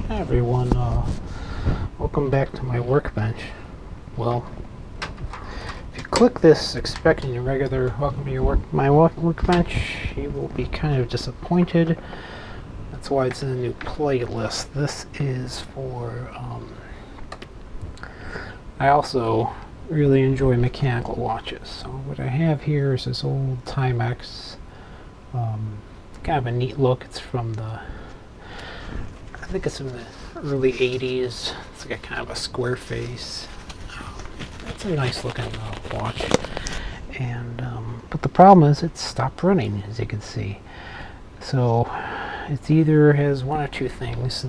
Hi everyone, welcome back to my workbench. Well, if you click this expecting a regular welcome to my workbench, you will be kind of disappointed. That's why it's in a new playlist. This is for, I also really enjoy mechanical watches. So what I have here is this old Timex, kind of a neat look. It's from the, I think it's from the early 80s. It's like a kind of a square face. It's a nice looking watch. And but the problem is it stopped running, as you can see. So it either has one or two things.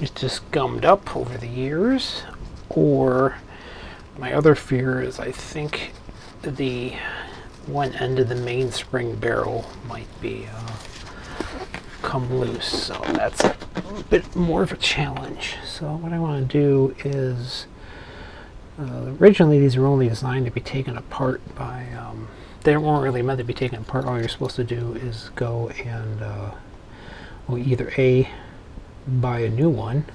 It's just gummed up over the years, or my other fear is I think the one end of the mainspring barrel might be come loose, so that's a bit more of a challenge. So what I want to do is, originally these were only designed to be taken apart by, they weren't really meant to be taken apart. All you're supposed to do is go and well, either A, buy a new one,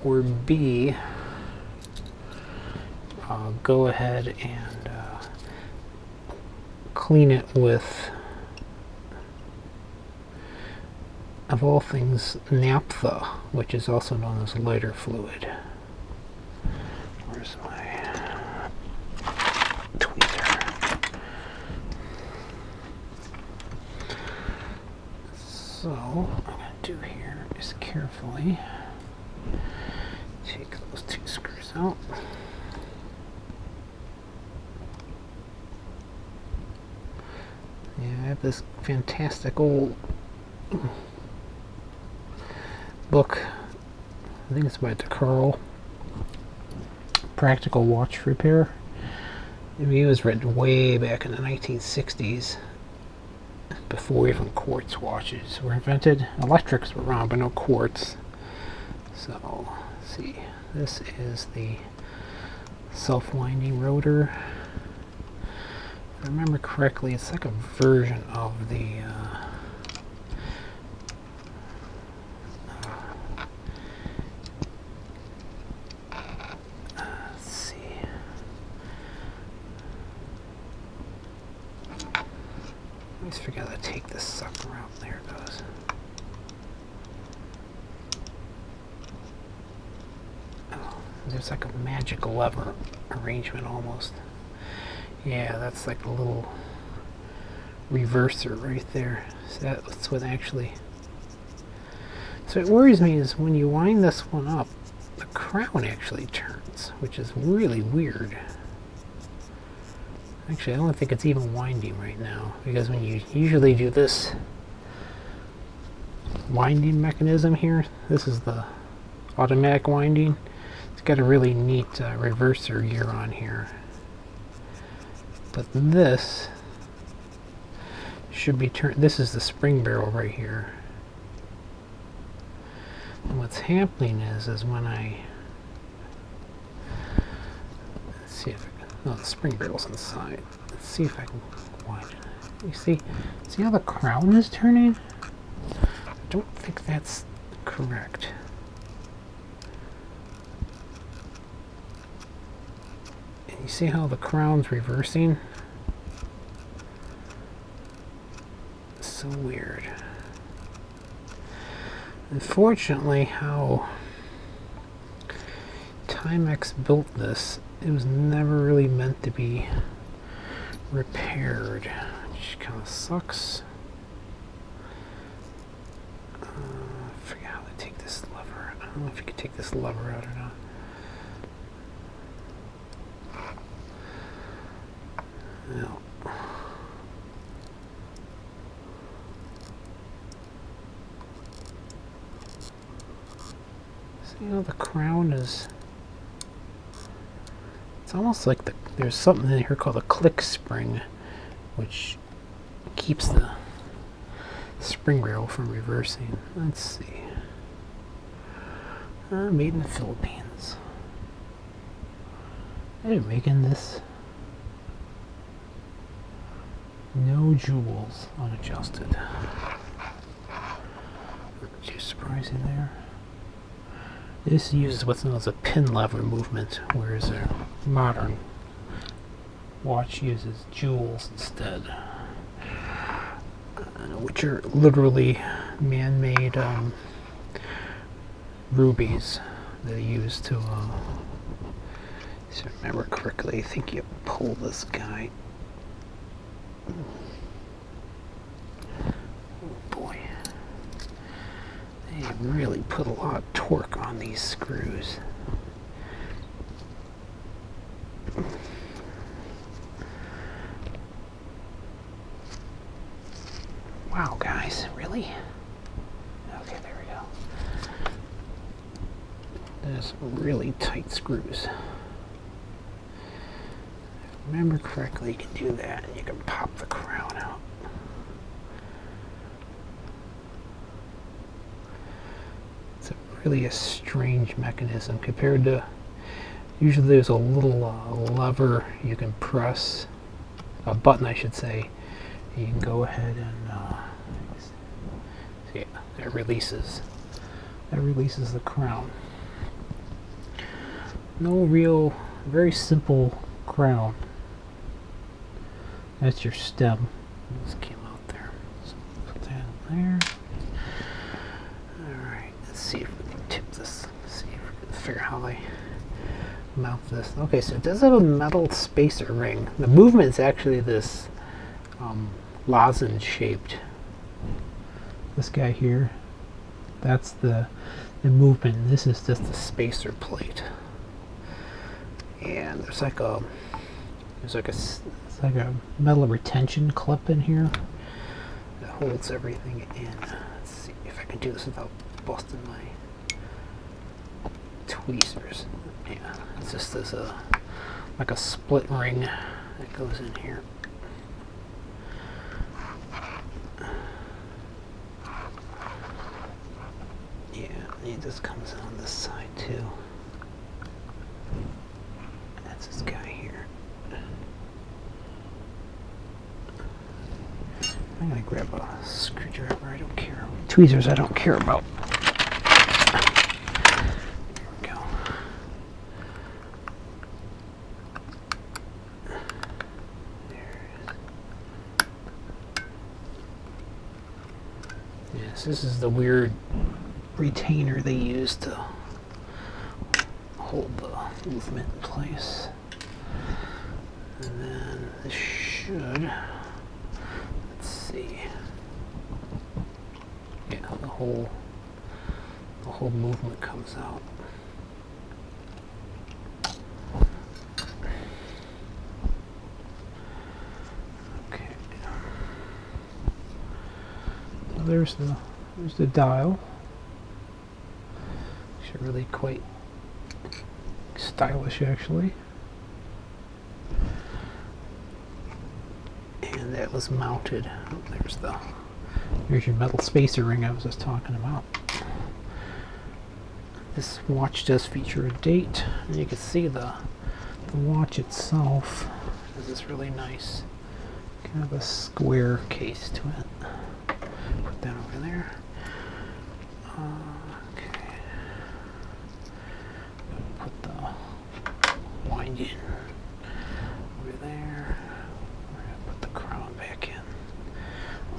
or B, go ahead and clean it with, of all things, naphtha, which is also known as lighter fluid. Where's my tweezer? So what I'm going to do here is carefully take those two screws out. Yeah, I have this fantastic old book. I think it's by DeCarl, Practical Watch Repair. It was written way back in the 1960s, before even quartz watches were invented. Electrics were around, but no quartz. So, let's see. This is the self-winding rotor. If I remember correctly, it's like a version of the let's see. I always forget to take this sucker out. There it goes. Oh, there's like a magic lever arrangement almost. Yeah, that's like a little reverser right there. So that's what actually. So what worries me is when you wind this one up, the crown actually turns, which is really weird. Actually, I don't think it's even winding right now, because when you usually do this winding mechanism here, this is the automatic winding. It's got a really neat reverser gear on here. But this should be turned. This is the spring barrel right here. And what's happening is when I, let's see if I can, oh, the spring barrel's inside. Let's see if I can wind it. You see how the crown is turning? I don't think that's correct. And you see how the crown's reversing? It's so weird. Unfortunately, how Timex built this, it was never really meant to be repaired, which kind of sucks. I forget how to take this lever. I don't know if you can take this lever out or not. No. See how the crown is. It's almost like there's something in here called a click spring, which keeps the spring barrel from reversing. Let's see. Made in the Philippines. They're making this. No jewels, unadjusted. surprising there. This uses what's known as a pin lever movement, whereas a modern watch uses jewels instead, which are literally man-made rubies they use to, if I remember correctly, I think you pull this guy. Oh boy. They really put a lot of torque on these screws. Wow, guys, really? Okay, there we go. There's really tight screws. If I remember correctly, you can do that and you can pop the crown out. It's really a strange mechanism compared to, usually there's a little lever you can press, a button I should say. You can go ahead and see, it releases. That releases the crown. No real, very simple crown. That's your stem. This came out there. So put that in there. Alright, let's see if we can tip this. See if we can figure out how they mount this. Okay, so it does have a metal spacer ring. The movement is actually this lozenge shaped. This guy here, that's the movement. This is just the spacer plate. And there's like a metal retention clip in here that holds everything in. Let's see if I can do this without busting my tweezers. Yeah, it's just like a split ring that goes in here. Yeah, it just comes on this side too. That's this guy here. I'm gonna grab a screwdriver. I don't care. Tweezers I don't care about. There we go. There it is. Yes, this is the weird retainer they use to hold the movement in place. And then this should, let's see, yeah, the whole movement comes out. Okay. So there's the dial. Really quite stylish actually. And that was mounted. Oh, there's your metal spacer ring I was just talking about. This watch does feature a date, and you can see the watch itself has this really nice kind of a square case to it. Put that over there. Wind in over there. We're gonna put the crown back in.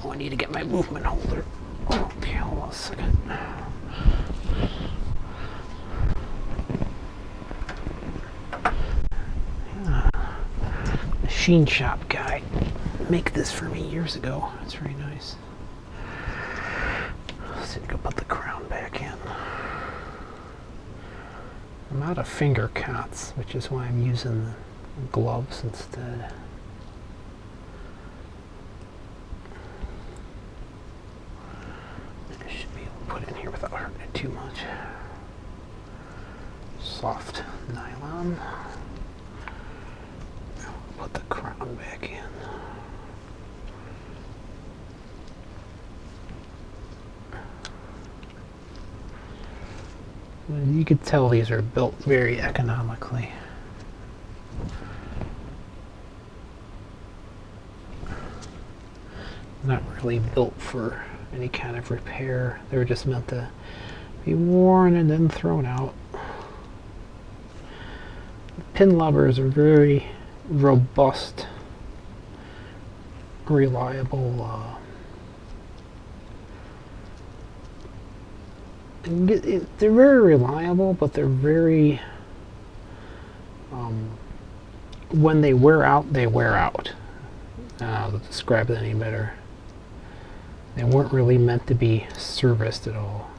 Oh, I need to get my movement holder. Okay, hold on a second. Yeah. Machine shop guy make this for me years ago. It's very nice. Let's see if I can put the crown back in. I'm out of finger cuts, which is why I'm using the gloves instead. I should be able to put it in here without hurting it too much. Soft nylon. Put the crown back in. You could tell these are built very economically. Not really built for any kind of repair. They were just meant to be worn and then thrown out. Pin levers are very robust, reliable. They're very reliable, but they're very when they wear out, they wear out. To describe it any better, they weren't really meant to be serviced at all.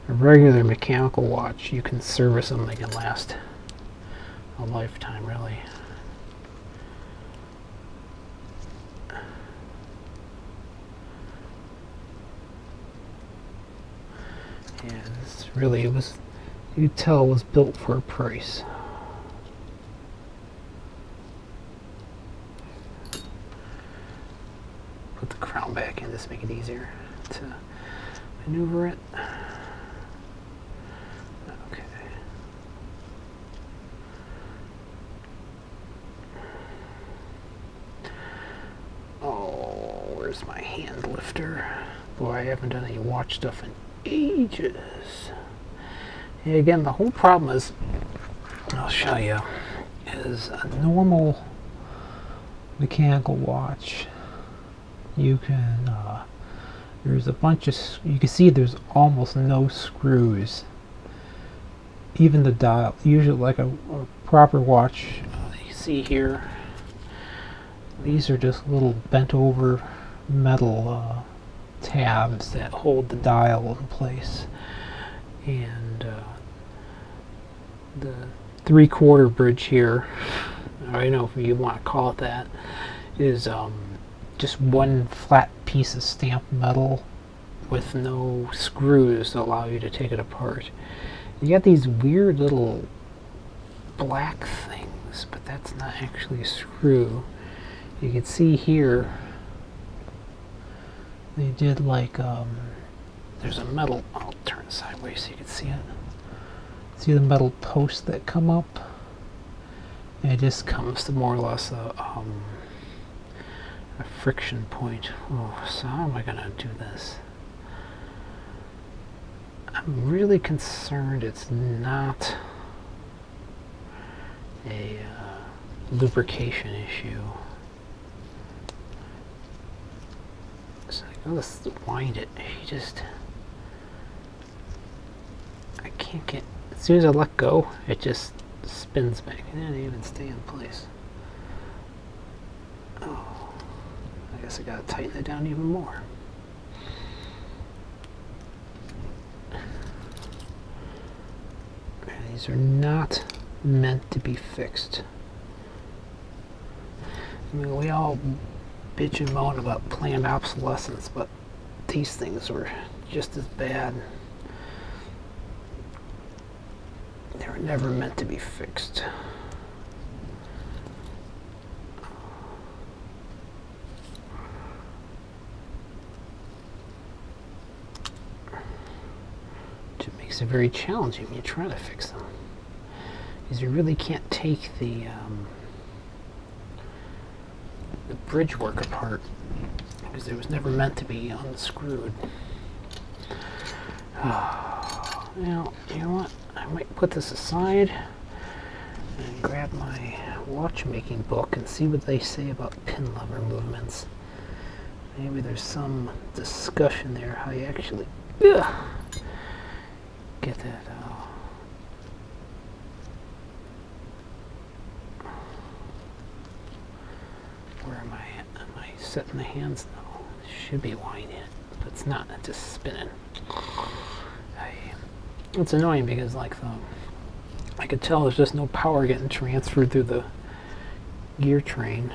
A regular mechanical watch, you can service them; they can last a lifetime, really. Yeah, this really, it was, you could tell it was built for a price. Put the crown back in just to make it easier to maneuver it. Okay. Oh, where's my hand lifter? Boy, I haven't done any watch stuff in ages. And again, the whole problem is, I'll show you, is a normal mechanical watch. You can, there's a bunch of, you can see there's almost no screws. Even the dial, usually like a proper watch, you see here, these are just little bent over metal tabs that hold the dial in place. And the 3/4 bridge here, I don't know if you want to call it that, is just one flat piece of stamped metal with no screws to allow you to take it apart. You got these weird little black things, but that's not actually a screw. You can see here they did like there's a metal, I'll turn it sideways so you can see it. See the metal posts that come up? And it just comes to more or less a friction point. Oh, so how am I going to do this? I'm really concerned it's not a lubrication issue. So I go to wind it. You just, I can't get, as soon as I let go, it just spins back. It didn't even stay in place. Oh, I guess I gotta tighten it down even more. These are not meant to be fixed. I mean, we all bitch and moan about planned obsolescence, but these things were just as bad. They were never meant to be fixed. It makes it very challenging when you try to fix them, because you really can't take the bridge work apart, because it was never meant to be unscrewed. Now, you know what? I might put this aside and grab my watchmaking book and see what they say about pin lever movements. Maybe there's some discussion there how you actually get that where am I setting the hands now? It should be winding it, but it's not. It's just spinning. It's annoying because I could tell there's just no power getting transferred through the gear train.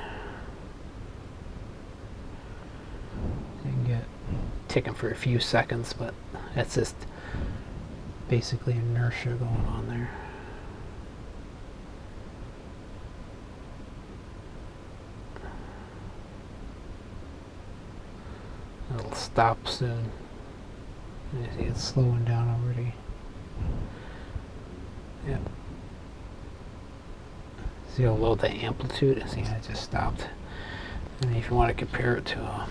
You can get ticking for a few seconds, but that's just basically inertia going on there. It'll stop soon. You see it's slowing down already. Yep. See how low the amplitude is? See, I just stopped. And if you want to compare it to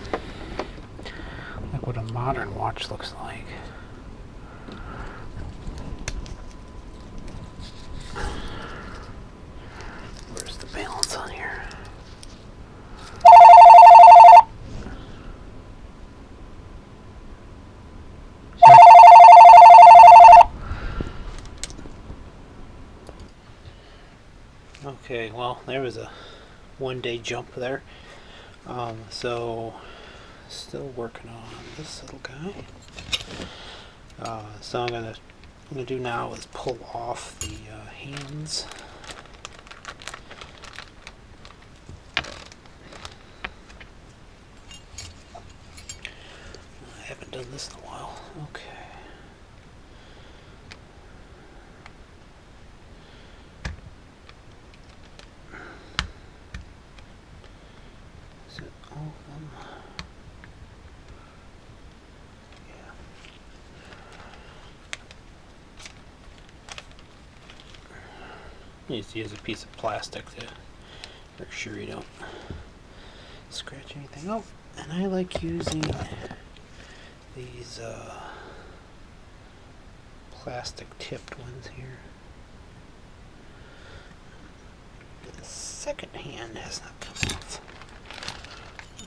like what a modern watch looks like. Where's the balance on here? Okay, well, there was a one-day jump there. So still working on this little guy. So I'm gonna do now is pull off the hands. I haven't done this in a while. Okay. Is it all of them? You just use a piece of plastic to make sure you don't scratch anything up. And I like using these plastic tipped ones here. The second hand has not come off.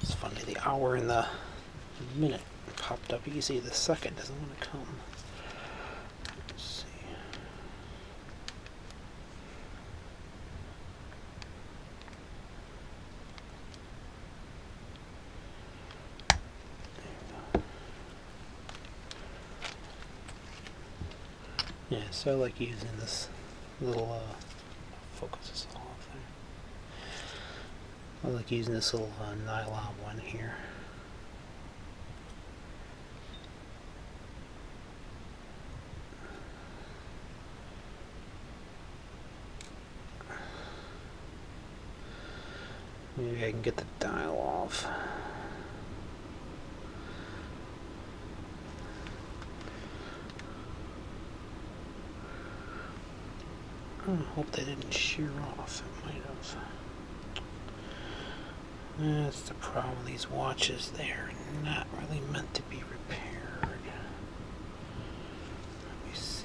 It's funny, the hour and the minute popped up. You can see the second doesn't want to come. Let's see. Yeah, so I like using this little, focus this all off there. I like using this little nylon one here. Maybe I can get the dial off. I hope they didn't shear off. It might have. That's the problem with these watches. They're not really meant to be repaired. Let me see.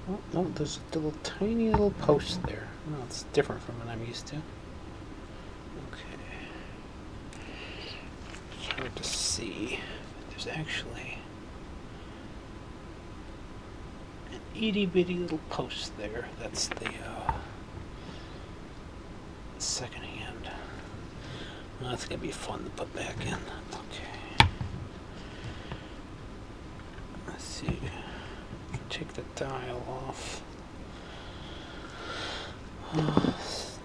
Oh, no, there's a little tiny little post there. Well, it's different from what I'm used to. Okay. It's hard to see. There's actually an itty bitty little post there. That's the second hand. Well, that's gonna be fun to put back in. Okay. Let's see. Take the dial off. Pliers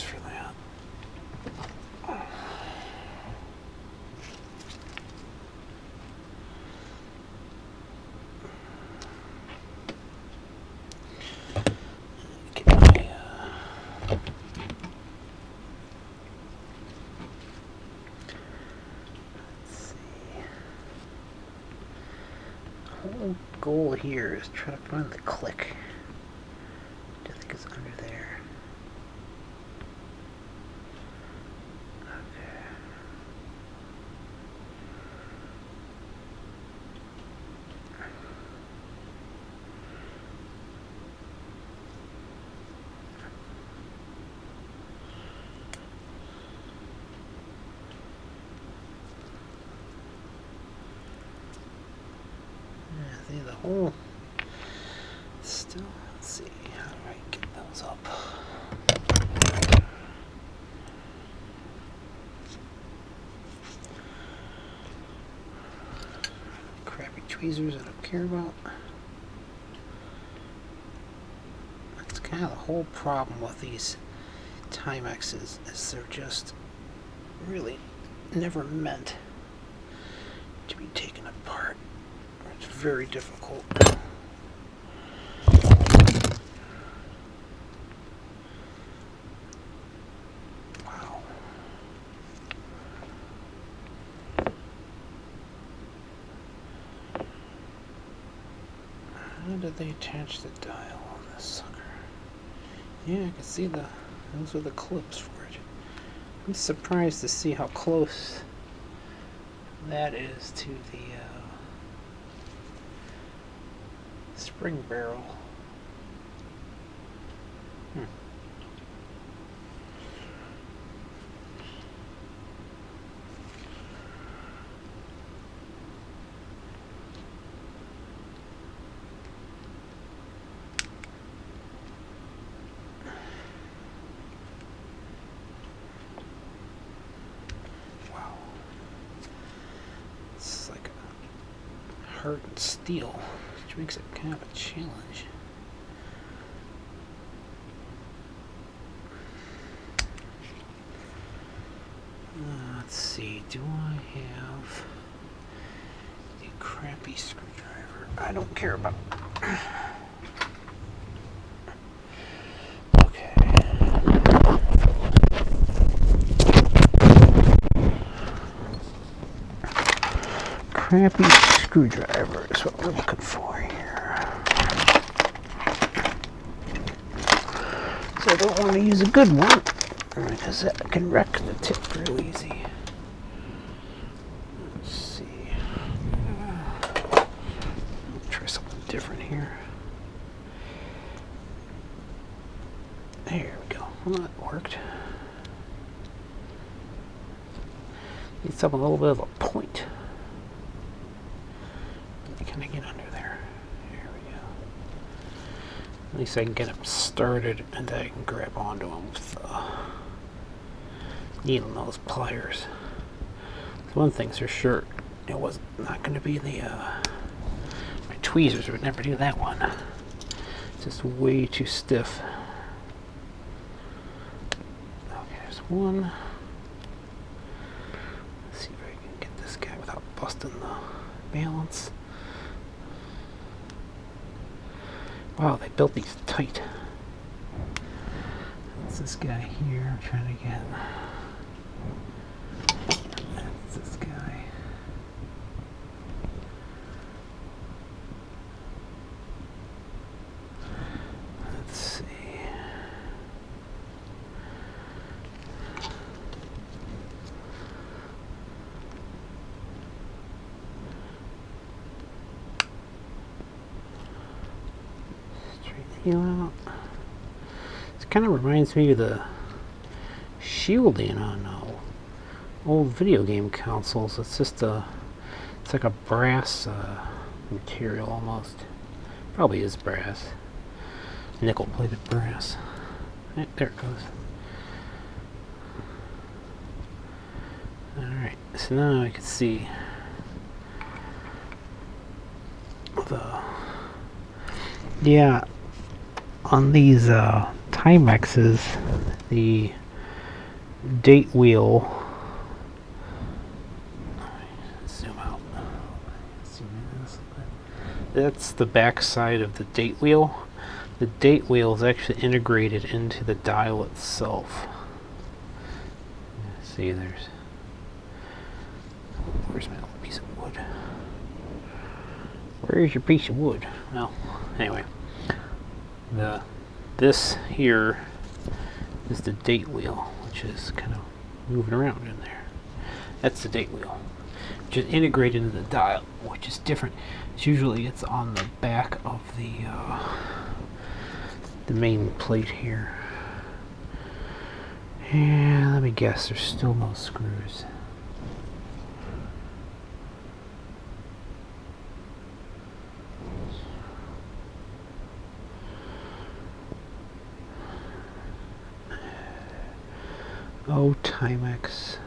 for that. Get my let's see. The whole goal here is try to find the click. I think it's under there. Okay. Yeah, see the whole still. Let's see how do I get those up. Crappy tweezers I don't care about. That's kind of the whole problem with these Timexes, is they're just really never meant to be taken apart. It's very difficult. Wow. How did they attach the dial on this sucker? Yeah, I can see those are the clips for it. I'm surprised to see how close that is to the spring barrel. Hardened steel, which makes it kind of a challenge. Let's see, do I have a crappy screwdriver? I don't care about it. Okay. Crappy screwdriver is what we're looking for here. So I don't want to use a good one because that can wreck the tip real easy. Let's see. Let's try something different here. There we go. Well, that worked. Need something a little bit of a point. Can I get under there? There we go. At least I can get him started and then I can grab onto him with needle nose pliers. So one thing's for sure, it was not going to be the my tweezers would never do that one. It's just way too stiff. Okay, there's one. Let's see if I can get this guy without busting the balance. Wow, they built these tight. That's this guy here I'm trying to get. That's this guy. Let's see. Out. It kind of reminds me of the shielding on old video game consoles. It's just it's like a brass material almost. Probably is brass. Nickel-plated brass. Right, there it goes. Alright, so now I can see yeah, on these Timexes, the date wheel, zoom out, that's the back side of the date wheel. The date wheel is actually integrated into the dial itself. See, where's my little piece of wood? Where's your piece of wood? Well, anyway, this here is the date wheel, which is kind of moving around in there. That's the date wheel, which is integrated into the dial, which is different. It's on the back of the main plate here. And let me guess, there's still no screws. Oh, Timex.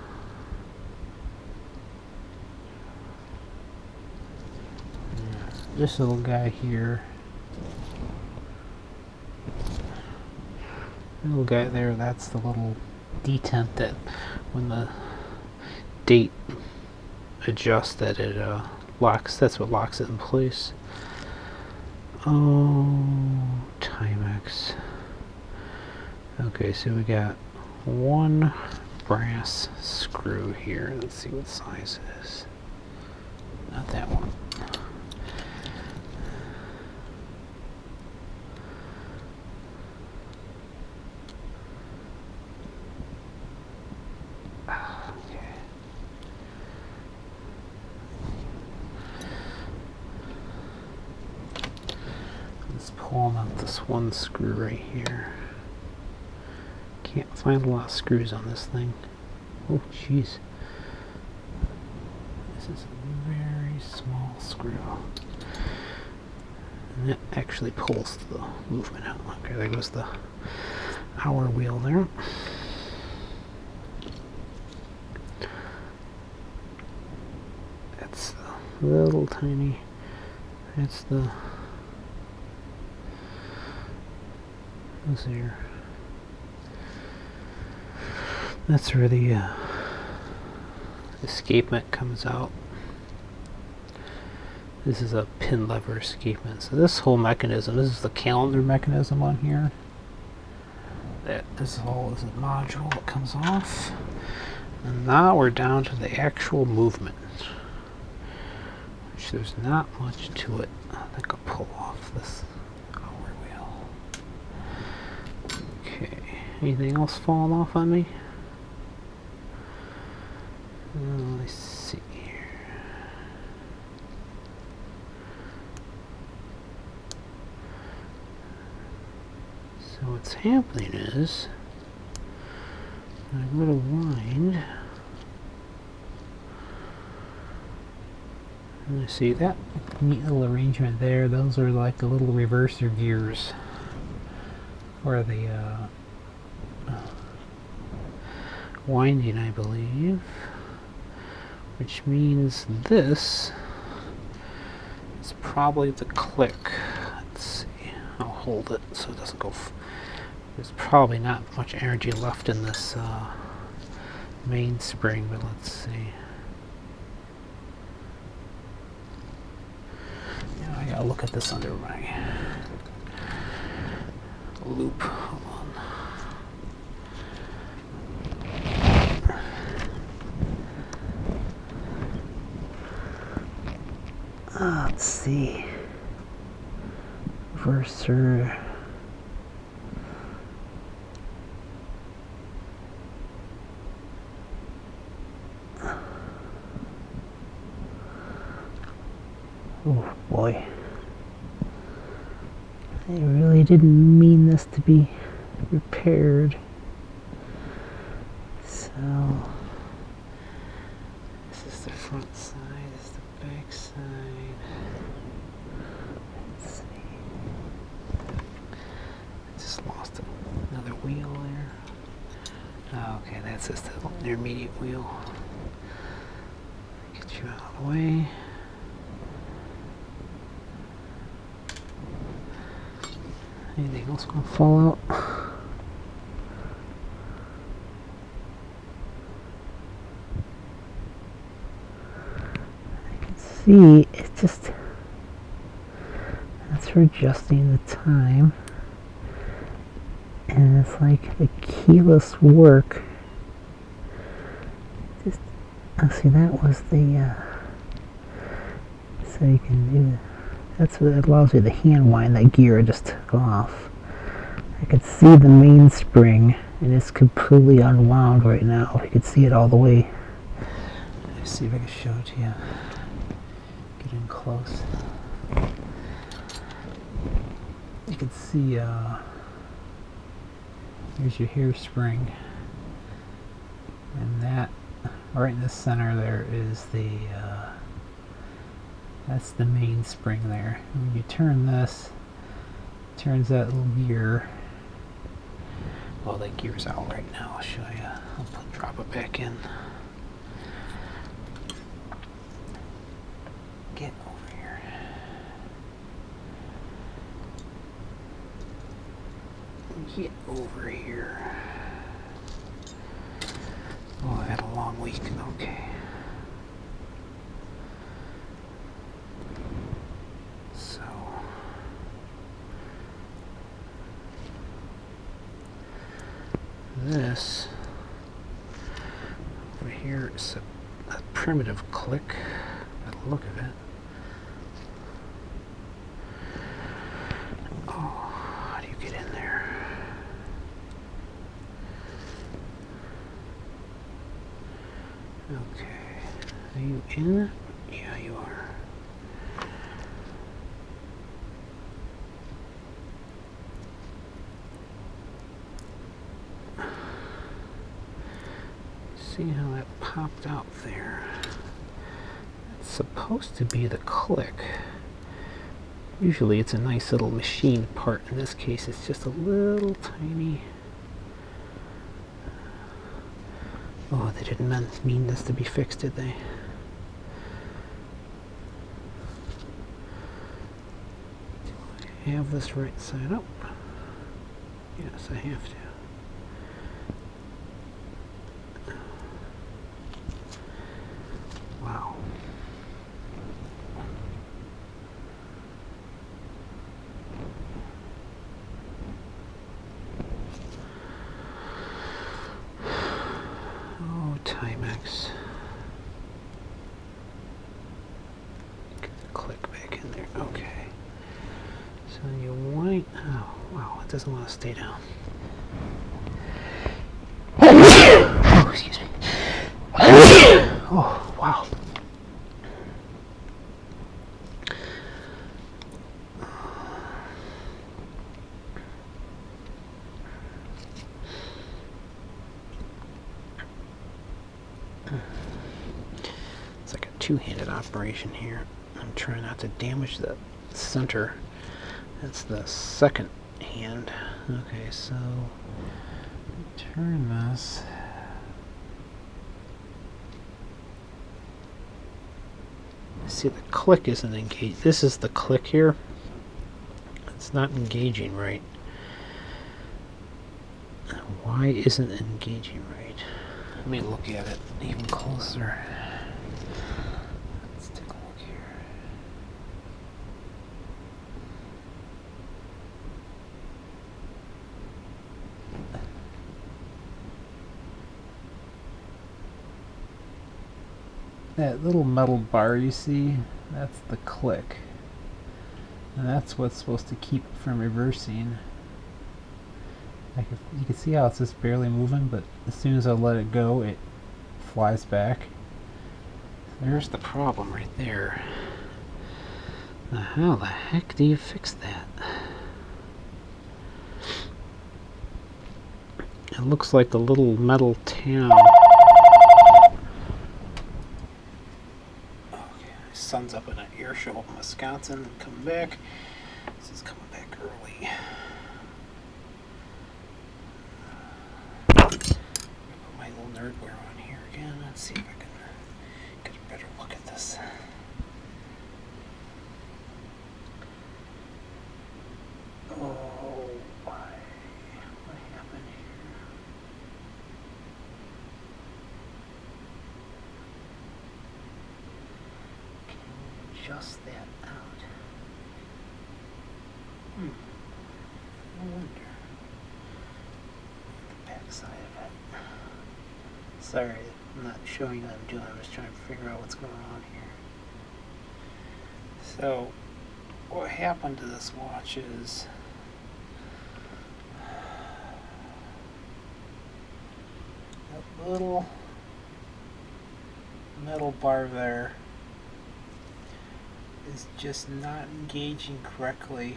This little guy here. Little guy there, that's the little detent that when the date adjusts that it locks, that's what locks it in place. Oh, Timex. Okay, so we got one brass screw here. Let's see what size it is. Not that one. pulling out this one screw right here. Can't find a lot of screws on this thing. Oh, jeez. This is a very small screw. And it actually pulls the movement out. Okay, there goes the hour wheel there. That's a little tiny. That's the. What's here? That's where the escapement comes out. This is a pin lever escapement. So this whole mechanism, this is the calendar mechanism on here. This whole is a module that comes off. And now we're down to the actual movement. Which there's not much to it. I think I'll pull off this hour wheel. Okay. Anything else falling off on me? Let's see here. So what's happening is I'm going to wind. And you see that neat little arrangement there. Those are like the little reverser gears for the winding, I believe. Which means this is probably the click. Let's see. I'll hold it so it doesn't go. There's probably not much energy left in this mainspring, but let's see. Yeah, I gotta look at this under my loop. Hold on. Let's see. Reverser. Oh boy. I really didn't mean this to be repaired. So this is the front side, this is the back side. Let's see. I just lost another wheel there. Oh, okay, that's just the intermediate wheel. Get you out of the way. Anything else gonna fall out? I can see it's just, that's for adjusting the time. And it's like the keyless work. Just, oh, see, that was the, so you can do that. That's what allows you to hand wind that gear I just took off. I could see the mainspring, and it's completely unwound right now. You can see it all the way. Let's see if I can show it to you. Get in close. You can see, here's your hairspring. And that, right in the center there is the, that's the mainspring there. And when you turn this, it turns that little gear. Well, that gear's out right now. I'll show you. I'll drop it back in. Get over here. Get over here. Oh, I had a long week. Okay. This over here is a primitive click by the look of it. Oh, how do you get in there? Okay, are you in? Yeah, you are. See how that popped out there? It's supposed to be the click. Usually it's a nice little machine part. In this case, it's just a little tiny... Oh, they didn't mean this to be fixed, did they? Do I have this right side up? Yes, I have to. Wow. Oh, Timex. Get the click back in there. Okay. So you wind... Oh, wow. It doesn't want to stay down. Oh, excuse me. Oh, wow. It's like a two-handed operation here. I'm trying not to damage the center. That's the second hand. Okay, so turn this. See, the click isn't engaged. This is the click here. It's not engaging right. Why isn't it engaging right? Let me look at it even closer. Let's take a look here. That little metal bar you see, that's the click. And that's what's supposed to keep it from reversing. Like you can see how it's just barely moving, but as soon as I let it go, it flies back. There's the problem right there. Now how the heck do you fix that? It looks like the little metal town. Okay, my son's up in an air show up in Wisconsin and coming back. This is coming back early. Put my little nerdware on here again. Let's see if I can get a better look at this. Oh, what happened here? Can we adjust that out? No wonder. The back side of it. Sorry, I'm not showing you what I'm doing. I'm just trying to figure out what's going on here. So, what happened to this watch is that little metal bar there is just not engaging correctly.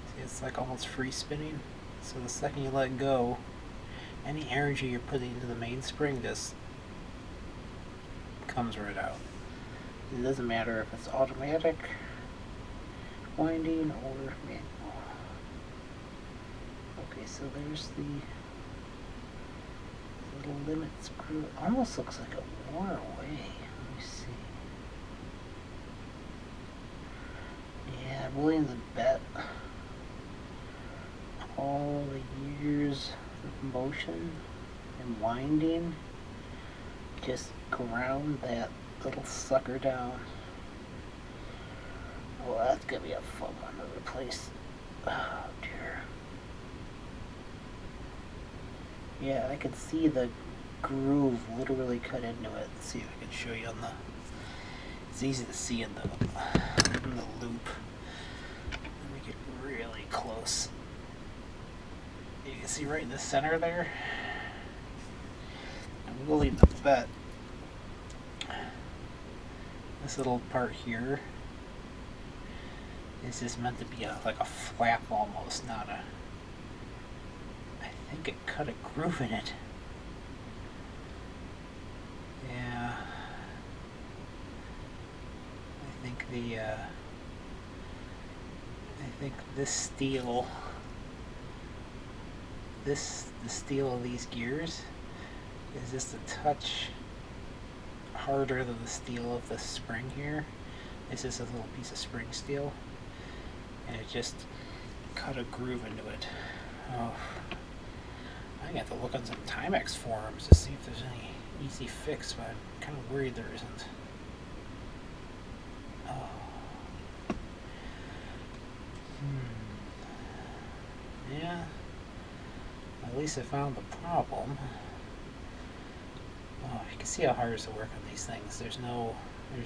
See, it's like almost free spinning. So the second you let go, any energy you're putting into the mainspring just comes right out. It doesn't matter if it's automatic winding or manual. Okay, so there's the little limit screw. It almost looks like it wore away. Let me see. Yeah, I'm willing to bet all the years of motion and winding just ground that little sucker down. Well, that's gonna be a fun one to replace. Oh dear. Yeah, I can see the groove literally cut into it. Let's see if I can show you on the... It's easy to see in the loop. Let me get really close. You can see right in the center there. I'm willing to bet this little part here is just meant to be like a flap almost, not a... I think it cut a groove in it. Yeah. I think this steel, the steel of these gears is just a touch harder than the steel of the spring here. This is a little piece of spring steel, and it just cut a groove into it. Oh, I have to look on some Timex forums to see if there's any easy fix, but I'm kind of worried there isn't. Oh. Yeah. At least I found the problem. Oh, you can see how hard it is to work on these things. There's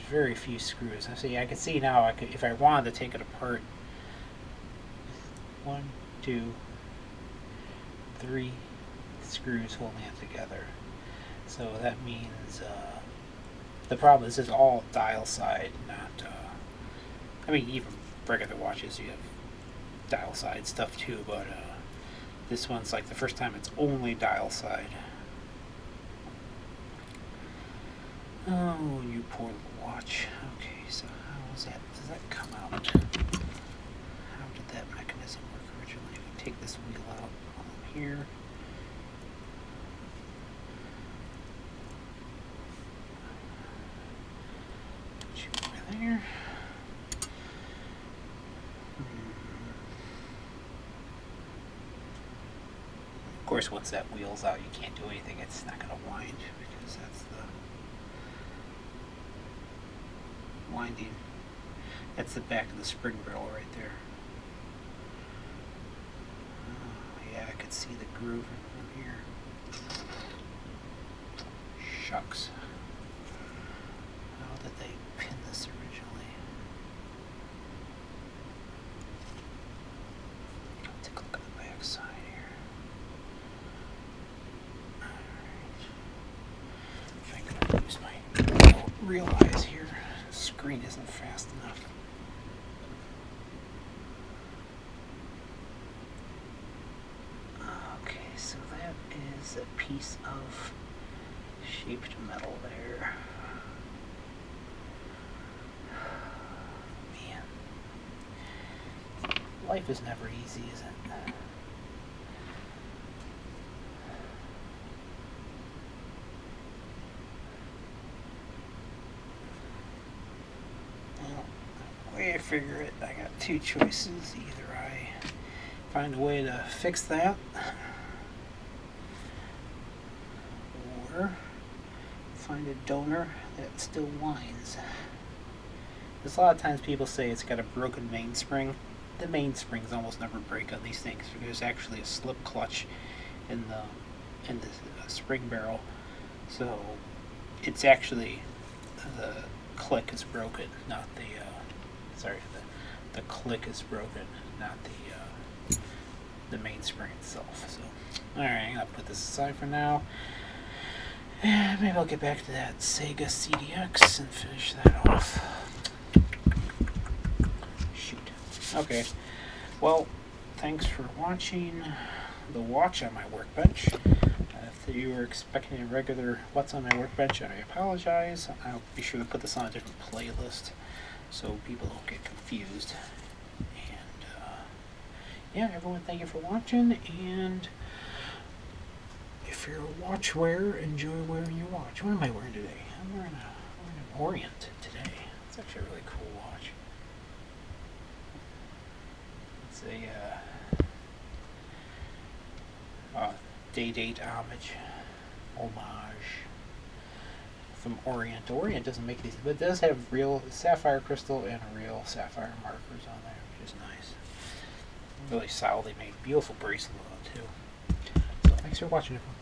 very few screws. I can see now. If I wanted to take it apart. 1, 2, 3 screws holding it together. So that means the problem is this is all dial side, not. I mean, even regular watches you have dial side stuff too, but this one's like the first time it's only dial side. Oh, you poor little watch. Okay, so how was that? Does that come out? How did that mechanism work originally? If we take this wheel out here. Put you over there. Of course, once that wheel's out, you can't do anything. It's not going to wind because that's the winding. That's the back of the spring barrel right there. Oh, yeah, I could see the groove from here. Shucks. How did they pin this originally? Take a look at the back side here. Alright. If I can use my real eyes here. The screen isn't fast enough. Okay, so that is a piece of shaped metal there. Man. Life is never easy, is it? Well, the way I figure it, I got two choices. Either I find a way to fix that, or find a donor that still winds. There's a lot of times people say it's got a broken mainspring. The mainsprings almost never break on these things because there's actually a slip clutch in the spring barrel. So it's actually the click is broken, not the the click is broken, not the mainspring itself. So alright, I'm gonna put this aside for now. And maybe I'll get back to that Sega CDX and finish that off. Shoot. Okay. Well, thanks for watching the watch on my workbench. If you were expecting a regular what's on my workbench, I apologize. I'll be sure to put this on a different playlist so people don't get confused. And yeah, everyone, thank you for watching. And if you're a watch wearer, enjoy wearing your watch. What am I wearing today? I'm wearing an Orient today. It's actually a really cool watch. It's a date homage from Orient. Orient doesn't make these, but it does have real sapphire crystal and real sapphire markers on there, which is nice. Really solidly made. Beautiful bracelet on it too. So thanks for watching, everyone.